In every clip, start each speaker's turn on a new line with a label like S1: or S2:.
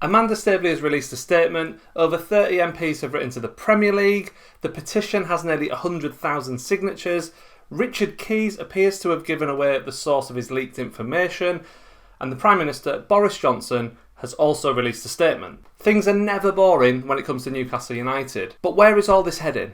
S1: Amanda Staveley has released a statement. Over 30 MPs have written to the Premier League. The petition has nearly 100,000 signatures. Richard Keys appears to have given away the source of his leaked information. And the Prime Minister, Boris Johnson, has also released a statement. Things are never boring when it comes to Newcastle United. But where is all this heading?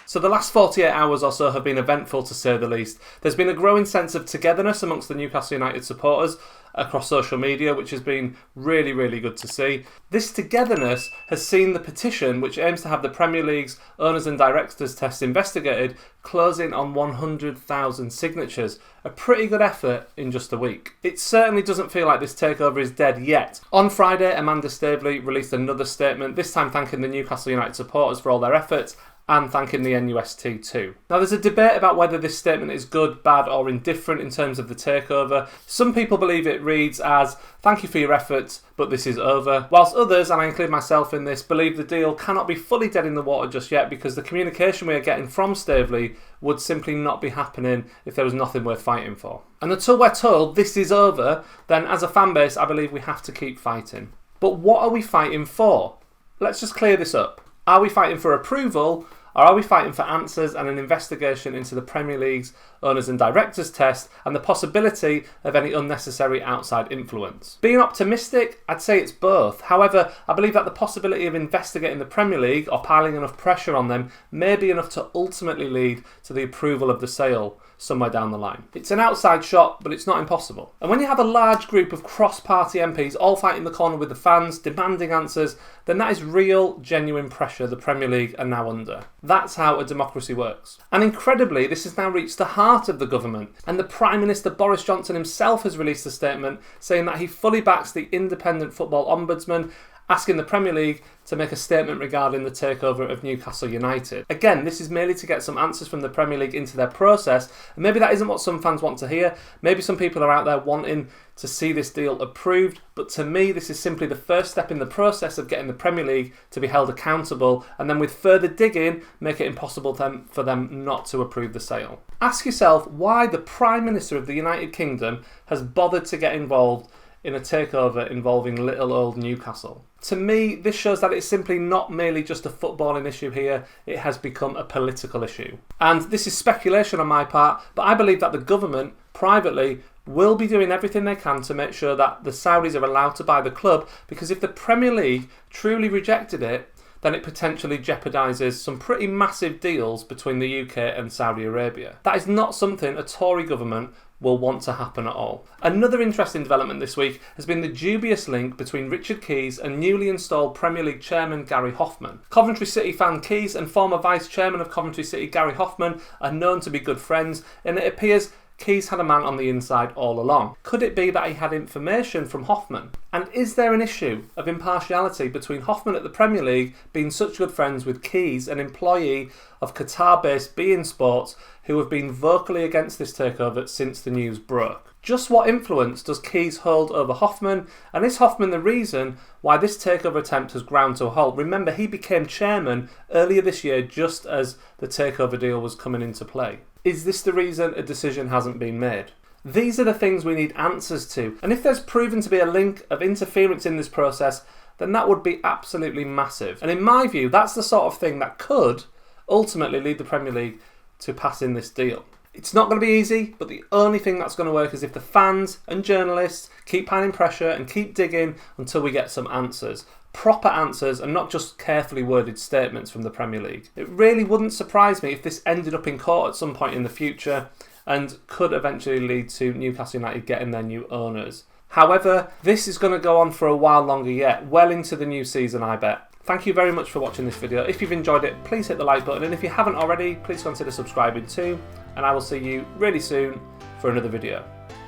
S1: So the last 48 hours or so have been eventful, to say the least. There's been a growing sense of togetherness amongst the Newcastle United supporters across social media, which has been really, really good to see. This togetherness has seen the petition, which aims to have the Premier League's owners and directors test investigated, closing on 100,000 signatures. A pretty good effort in just a week. It certainly doesn't feel like this takeover is dead yet. On Friday, Amanda Staveley released another statement, this time thanking the Newcastle United supporters for all their efforts, and thanking the NUST too. Now there's a debate about whether this statement is good, bad or indifferent in terms of the takeover. Some people believe it reads as, thank you for your efforts, but this is over. Whilst others, and I include myself in this, believe the deal cannot be fully dead in the water just yet because the communication we are getting from Staveley would simply not be happening if there was nothing worth fighting for. And until we're told this is over, then as a fan base I believe we have to keep fighting. But what are we fighting for? Let's just clear this up. Are we fighting for approval? Or are we fighting for answers and an investigation into the Premier League's owners and directors test and the possibility of any unnecessary outside influence? Being optimistic, I'd say it's both. However, I believe that the possibility of investigating the Premier League or piling enough pressure on them may be enough to ultimately lead to the approval of the sale somewhere down the line. It's an outside shot, but it's not impossible. And when you have a large group of cross-party MPs all fighting the corner with the fans, demanding answers, then that is real, genuine pressure the Premier League are now under. That's how a democracy works. And incredibly, this has now reached the heart of the government, and the Prime Minister Boris Johnson himself has released a statement saying that he fully backs the independent football ombudsman, asking the Premier League to make a statement regarding the takeover of Newcastle United. Again, this is merely to get some answers from the Premier League into their process, and maybe that isn't what some fans want to hear. Maybe some people are out there wanting to see this deal approved, but to me this is simply the first step in the process of getting the Premier League to be held accountable, and then with further digging, make it impossible for them not to approve the sale. Ask yourself why the Prime Minister of the United Kingdom has bothered to get involved in a takeover involving little old Newcastle. To me, this shows that it's simply not merely just a footballing issue here, it has become a political issue. And this is speculation on my part, but I believe that the government, privately, will be doing everything they can to make sure that the Saudis are allowed to buy the club, because if the Premier League truly rejected it, then it potentially jeopardises some pretty massive deals between the UK and Saudi Arabia. That is not something a Tory government will want to happen at all. Another interesting development this week has been the dubious link between Richard Keys and newly installed Premier League chairman Gary Hoffman. Coventry City fan Keys and former vice chairman of Coventry City Gary Hoffman are known to be good friends, and it appears Keys had a man on the inside all along. Could it be that he had information from Hoffman? And is there an issue of impartiality between Hoffman at the Premier League being such good friends with Keys, an employee of Qatar-based beIN Sports, who have been vocally against this takeover since the news broke? Just what influence does Keys hold over Hoffman, and is Hoffman the reason why this takeover attempt has ground to a halt? Remember, he became chairman earlier this year just as the takeover deal was coming into play. Is this the reason a decision hasn't been made? These are the things we need answers to, and if there's proven to be a link of interference in this process, then that would be absolutely massive. And in my view, that's the sort of thing that could ultimately lead the Premier League to passing this deal. It's not going to be easy, but the only thing that's going to work is if the fans and journalists keep piling pressure and keep digging until we get some answers. Proper answers and not just carefully worded statements from the Premier League. It really wouldn't surprise me if this ended up in court at some point in the future and could eventually lead to Newcastle United getting their new owners. However, this is going to go on for a while longer yet, well into the new season I bet. Thank you very much for watching this video. If you've enjoyed it, please hit the like button, and if you haven't already, please consider subscribing too, and I will see you really soon for another video.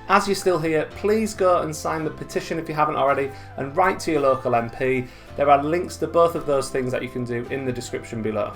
S1: As you're still here, please go and sign the petition if you haven't already, and write to your local MP. There are links to both of those things that you can do in the description below.